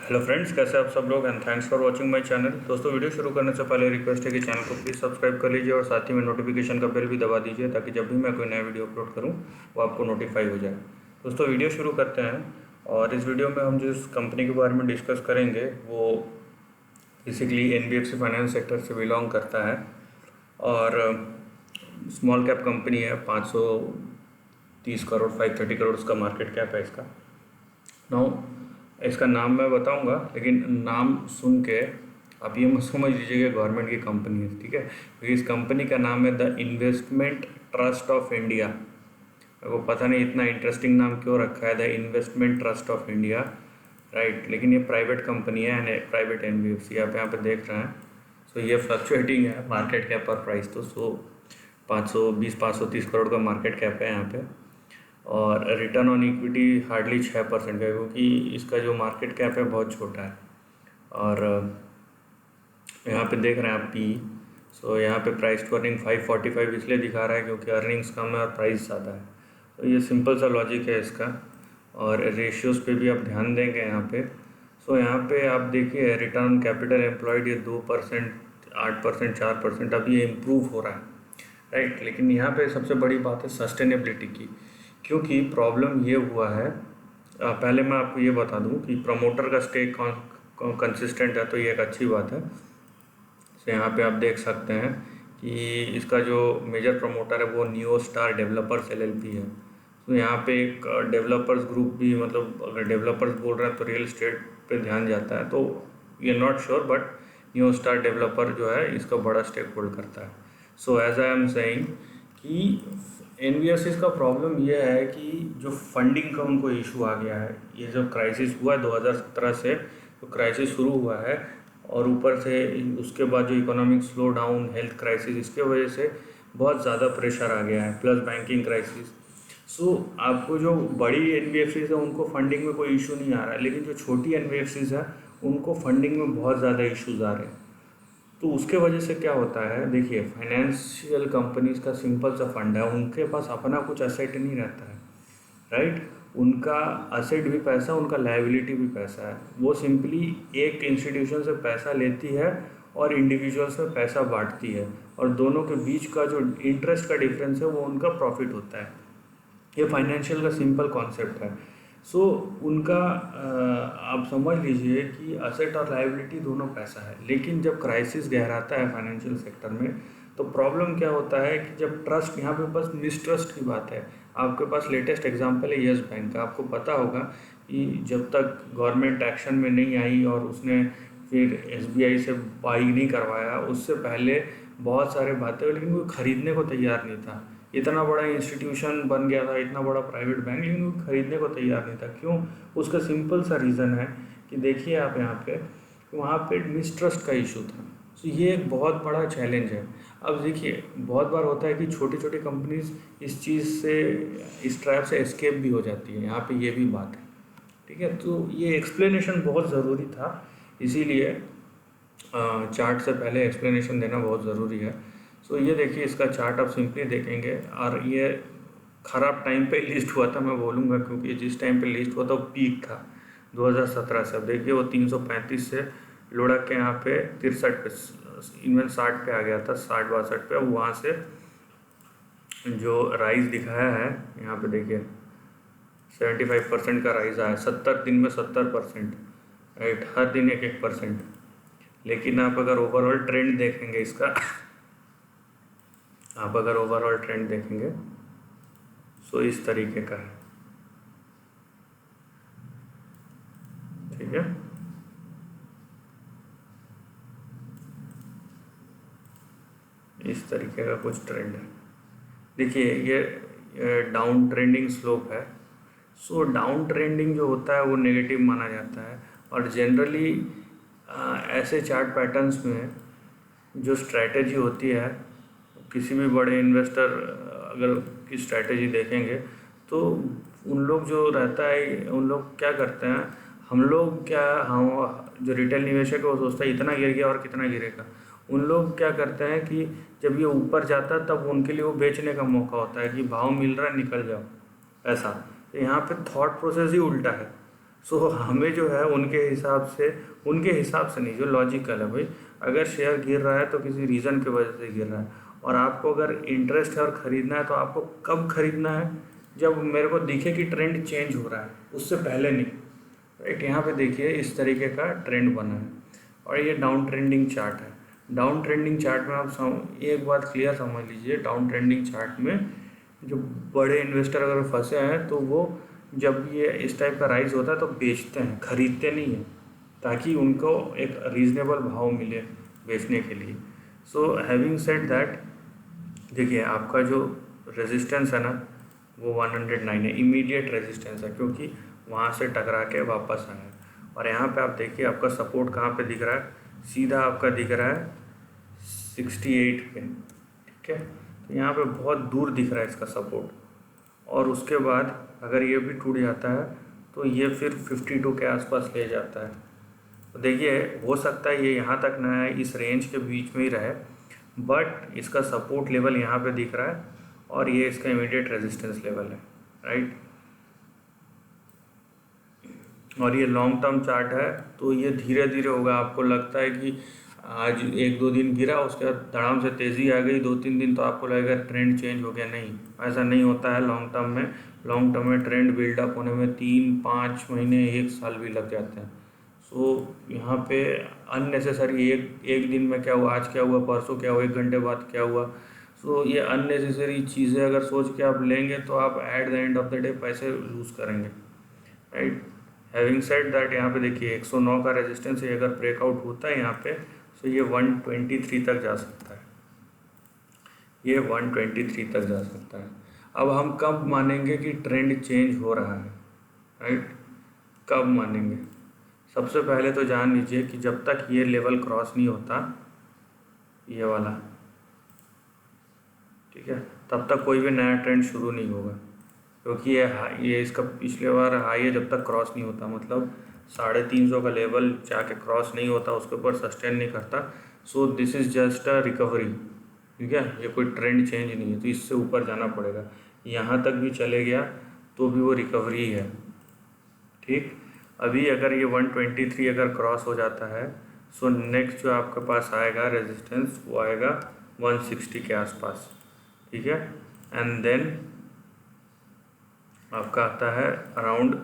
Hello friends, कैसे आप सब लोग and thanks for watching my channel. दोस्तों, वीडियो शुरू करने से पहले रिक्वेस्ट है कि चैनल को प्लीज़ सब्सक्राइब कर लीजिए और साथ ही में नोटिफिकेशन का बेल भी दबा दीजिए ताकि जब भी मैं कोई नया वीडियो अपलोड करूं वो आपको नोटिफाई हो जाए। दोस्तों, वीडियो शुरू करते हैं और इस वीडियो में हम जिस कंपनी के बारे में डिस्कस करेंगे वो बेसिकली NBFC फाइनेंस सेक्टर से बिलोंग करता है और स्मॉल कैप कंपनी है। 530 करोड़ 530 करोड़ उसका मार्केट कैप है इसका। नाउ इसका नाम मैं बताऊंगा, लेकिन नाम सुन के आप ये मत समझ लीजिए कि गवर्नमेंट की कंपनी है, ठीक है। क्योंकि इस कंपनी का नाम है the investment trust of India. मेरे को पता नहीं इतना इंटरेस्टिंग नाम क्यों रखा है, the investment trust of India, right. लेकिन ये प्राइवेट कंपनी है एंड प्राइवेट NBFC आप यहाँ पे देख रहे हैं। सो ये फ्लक्चुएटिंग है मार्केट कैप और प्राइस तो 530 करोड़ का मार्केट कैप है यहाँ पे। और रिटर्न ऑन इक्विटी हार्डली 6% है, क्योंकि इसका जो मार्केट कैप है बहुत छोटा है। और यहाँ पे देख रहे हैं आप पी, सो यहाँ पे प्राइस टू अर्निंग 545 इसलिए दिखा रहा है क्योंकि अर्निंग्स कम है और प्राइस ज़्यादा है। तो ये सिंपल सा लॉजिक है इसका। और रेशियोज़ पे भी आप ध्यान देंगे यहाँ पे। सो यहाँ पे आप देखिए रिटर्न ऑन कैपिटल एम्प्लॉयड ये 2%, 8%, 4% अब ये इम्प्रूव हो रहा है, राइट। लेकिन यहाँ पे सबसे बड़ी बात है सस्टेनेबिलिटी की, क्योंकि प्रॉब्लम ये हुआ है। पहले मैं आपको ये बता दूं कि प्रमोटर का स्टेक कंसिस्टेंट है, तो ये एक अच्छी बात है। तो यहाँ पे आप देख सकते हैं कि इसका जो मेजर प्रमोटर है वो न्यू स्टार डेवलपर्स LLP है। तो यहाँ पे एक डेवलपर्स ग्रुप भी, मतलब अगर डेवलपर्स बोल रहे हैं तो रियल एस्टेट पे ध्यान जाता है, तो ये not sure but new star developer जो है इसका बड़ा स्टेक होल्ड करता है। So as I am saying कि NBFCs का प्रॉब्लम यह है कि जो फंडिंग का उनको इशू आ गया है। ये जो क्राइसिस हुआ है 2017 से, तो क्राइसिस शुरू हुआ है और ऊपर से उसके बाद जो economic slow down, health crisis, इसके वजह से बहुत ज़्यादा प्रेशर आ गया है, प्लस बैंकिंग क्राइसिस। सो आपको जो बड़ी NBFCs है उनको फंडिंग में कोई इशू नहीं आ रहा है, लेकिन जो छोटी NBFCs है उनको फंडिंग में बहुत ज़्यादा इशूज़ आ रहे हैं। तो उसके वजह से क्या होता है, देखिए फाइनेंशियल कंपनीज का सिंपल सा फंड है, उनके पास अपना कुछ एसेट नहीं रहता है, राइट। उनका एसेट भी पैसा, उनका लायबिलिटी भी पैसा है। वो सिंपली एक इंस्टीट्यूशन से पैसा लेती है और इंडिविजुअल्स में पैसा बांटती है, और दोनों के बीच का जो इंटरेस्ट का डिफरेंस है वो उनका प्रॉफिट होता है। ये फाइनेंशियल का सिंपल कॉन्सेप्ट है। सो उनका आप समझ लीजिए कि असेट और लायबिलिटी दोनों पैसा है। लेकिन जब क्राइसिस गहराता है फाइनेंशियल सेक्टर में, तो प्रॉब्लम क्या होता है कि जब ट्रस्ट, यहाँ पे बस मिसट्रस्ट की बात है। आपके पास लेटेस्ट एग्जांपल है येस बैंक का। आपको पता होगा कि जब तक गवर्नमेंट एक्शन में नहीं आई और उसने फिर SBI से बाई नहीं करवाया, उससे पहले बहुत सारे बातें हुई, लेकिन वो खरीदने को तैयार नहीं था। इतना बड़ा इंस्टीट्यूशन बन गया था, इतना बड़ा प्राइवेट बैंक, लेकिन वो खरीदने को तैयार नहीं था। क्यों? उसका सिंपल सा रीज़न है कि देखिए आप यहाँ पे, वहाँ पे मिसट्रस्ट का इशू था। तो ये एक बहुत बड़ा चैलेंज है। अब देखिए बहुत बार होता है कि छोटी छोटी कंपनीज इस चीज़ से, इस ट्रैप से एस्केप भी हो जाती है। यहाँ पे ये भी बात है, ठीक है। तो ये एक्सप्लेनेशन बहुत ज़रूरी था, इसीलिए चार्ट से पहले एक्सप्लेनेशन देना बहुत ज़रूरी है। सो ये देखिए इसका चार्ट आप सिंपली देखेंगे, और ये ख़राब टाइम पे लिस्ट हुआ था मैं बोलूँगा, क्योंकि जिस टाइम पे लिस्ट हुआ था वो पीक था 2017 से। अब देखिए वो 335 से लुढ़क के यहाँ पे 63 पे, इवन 60 पे आ गया था, 60-62 पे। अब वहाँ से जो राइज दिखाया है यहाँ पे देखिए 75% का राइज आया, 70 दिन में 70%, राइट। हर दिन 1-1%। लेकिन आप अगर ओवरऑल ट्रेंड देखेंगे इसका, आप अगर ओवरऑल ट्रेंड देखेंगे सो इस तरीके का है, ठीक है। इस तरीके का कुछ ट्रेंड है। देखिए ये डाउन ट्रेंडिंग स्लोप है। सो डाउन ट्रेंडिंग जो होता है वो नेगेटिव माना जाता है, और जनरली ऐसे चार्ट पैटर्न्स में जो स्ट्रैटेजी होती है, किसी भी बड़े इन्वेस्टर अगर की स्ट्रैटेजी देखेंगे तो उन लोग जो रहता है, उन लोग क्या करते हैं, हम जो रिटेल निवेशक है वो सोचता है इतना गिर गया और कितना गिरेगा। उन लोग क्या करते हैं कि जब ये ऊपर जाता है तब उनके लिए वो बेचने का मौका होता है कि भाव मिल रहा है निकल जाओ, ऐसा। तो यहाँ पे थॉट प्रोसेस ही उल्टा है। सो हमें जो है उनके हिसाब से नहीं, जो लॉजिकल है भाई, अगर शेयर गिर रहा है तो किसी रीज़न की वजह से गिर रहा है, और आपको अगर इंटरेस्ट है और ख़रीदना है तो आपको कब ख़रीदना है, जब मेरे को दिखे कि ट्रेंड चेंज हो रहा है, उससे पहले नहीं। राइट, यहाँ पे देखिए इस तरीके का ट्रेंड बना है और ये डाउन ट्रेंडिंग चार्ट है। डाउन ट्रेंडिंग चार्ट में आप एक बात क्लियर समझ लीजिए, डाउन ट्रेंडिंग चार्ट में जो बड़े इन्वेस्टर अगर फंसे हैं तो वो जब ये इस टाइप का राइज होता है तो बेचते हैं, खरीदते नहीं हैं, ताकि उनको एक रीज़नेबल भाव मिले बेचने के लिए। सो हैविंग सेड दैट, देखिए आपका जो रेजिस्टेंस है ना वो 109 है, इमीडिएट रेजिस्टेंस है, क्योंकि वहाँ से टकरा के वापस आया है। और यहाँ पे आप देखिए आपका सपोर्ट कहाँ पे दिख रहा है, सीधा आपका दिख रहा है 68 पे। ठीक है, तो यहाँ पे बहुत दूर दिख रहा है इसका सपोर्ट, और उसके बाद अगर ये भी टूट जाता है तो ये फिर 52 के आसपास ले जाता है। तो देखिए हो सकता है ये यहाँ तक ना आए, इस रेंज के बीच में ही रहे, बट इसका सपोर्ट लेवल यहाँ पे दिख रहा है और ये इसका इमीडिएट रेजिस्टेंस लेवल है। राइट, और ये लॉन्ग टर्म चार्ट है, तो ये धीरे धीरे होगा। आपको लगता है कि आज 1-2 दिन गिरा, उसके बाद धड़ाम से तेज़ी आ गई 2-3 दिन, तो आपको लगेगा ट्रेंड चेंज हो गया। नहीं, ऐसा नहीं होता है लॉन्ग टर्म में। लॉन्ग टर्म में ट्रेंड बिल्डअप होने में 3-5 महीने 1 साल भी लग जाते हैं। सो यहाँ पे अननेसेसरी एक दिन में क्या हुआ, आज क्या हुआ, परसों क्या हुआ, 1 घंटे बाद क्या हुआ, सो ये अननेसेसरी चीज़ें अगर सोच के आप लेंगे तो आप at the end of the day पैसे लूज़ करेंगे। राइट, हैविंग सेड दैट, यहाँ पे देखिए 109 का रेजिस्टेंस है, अगर ब्रेकआउट होता है यहाँ पे तो ये 123 तक जा सकता है, ये 123 तक जा सकता है। अब हम कब मानेंगे कि ट्रेंड चेंज हो रहा है? राइट, कब मानेंगे? सबसे पहले तो जान लीजिए कि जब तक ये लेवल क्रॉस नहीं होता, ये वाला, ठीक है, तब तक कोई भी नया ट्रेंड शुरू नहीं होगा, क्योंकि ये इसका पिछले बार हाई है, जब तक क्रॉस नहीं होता, मतलब 350 का लेवल जाके क्रॉस नहीं होता, उसके ऊपर सस्टेन नहीं करता। So this is just a recovery. ठीक है, ये कोई ट्रेंड चेंज नहीं है, तो इससे ऊपर जाना पड़ेगा। यहाँ तक भी चले गया तो भी वो रिकवरी ही है। ठीक, अभी अगर ये 123 अगर क्रॉस हो जाता है, सो नेक्स्ट जो आपके पास आएगा रेजिस्टेंस, वो आएगा 160 के आसपास। ठीक है, एंड देन आपका आता है अराउंड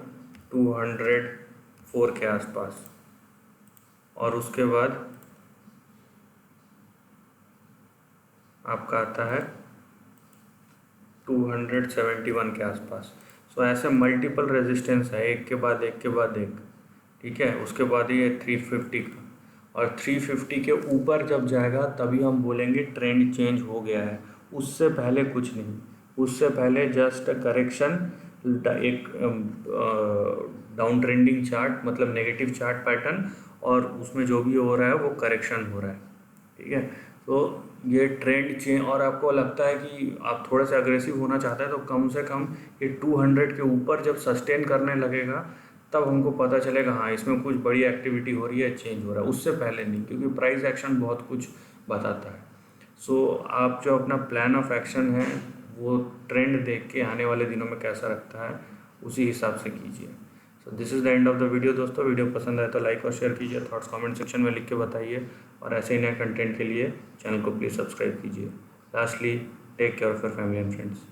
204 के आसपास, और उसके बाद आपका आता है 271 के आसपास। सो ऐसे मल्टीपल रेजिस्टेंस है, एक के बाद एक के बाद एक। ठीक है, उसके बाद ये 350 का, और 350 के ऊपर जब जाएगा तभी हम बोलेंगे ट्रेंड चेंज हो गया है। उससे पहले कुछ नहीं, उससे पहले जस्ट करेक्शन, एक डाउन ट्रेंडिंग चार्ट, मतलब नेगेटिव चार्ट पैटर्न, और उसमें जो भी हो रहा है वो करेक्शन हो रहा है। ठीक है, तो ये ट्रेंड चेंज, और आपको लगता है कि आप थोड़े से अग्रेसिव होना चाहते हैं तो कम से कम ये 200 के ऊपर जब सस्टेन करने लगेगा तब हमको पता चलेगा हाँ इसमें कुछ बड़ी एक्टिविटी हो रही है, चेंज हो रहा है। उससे पहले नहीं, क्योंकि प्राइस एक्शन बहुत कुछ बताता है। सो आप जो अपना प्लान ऑफ एक्शन है वो ट्रेंड देख के आने वाले दिनों में कैसा रखता है उसी हिसाब से कीजिए। So this is the end of the video दोस्तों। वीडियो पसंद आए तो लाइक और शेयर कीजिए, थॉट्स कमेंट सेक्शन में लिख के बताइए, और ऐसे ही नए कंटेंट के लिए चैनल को प्लीज़ सब्सक्राइब कीजिए। Lastly, take care of your family and friends.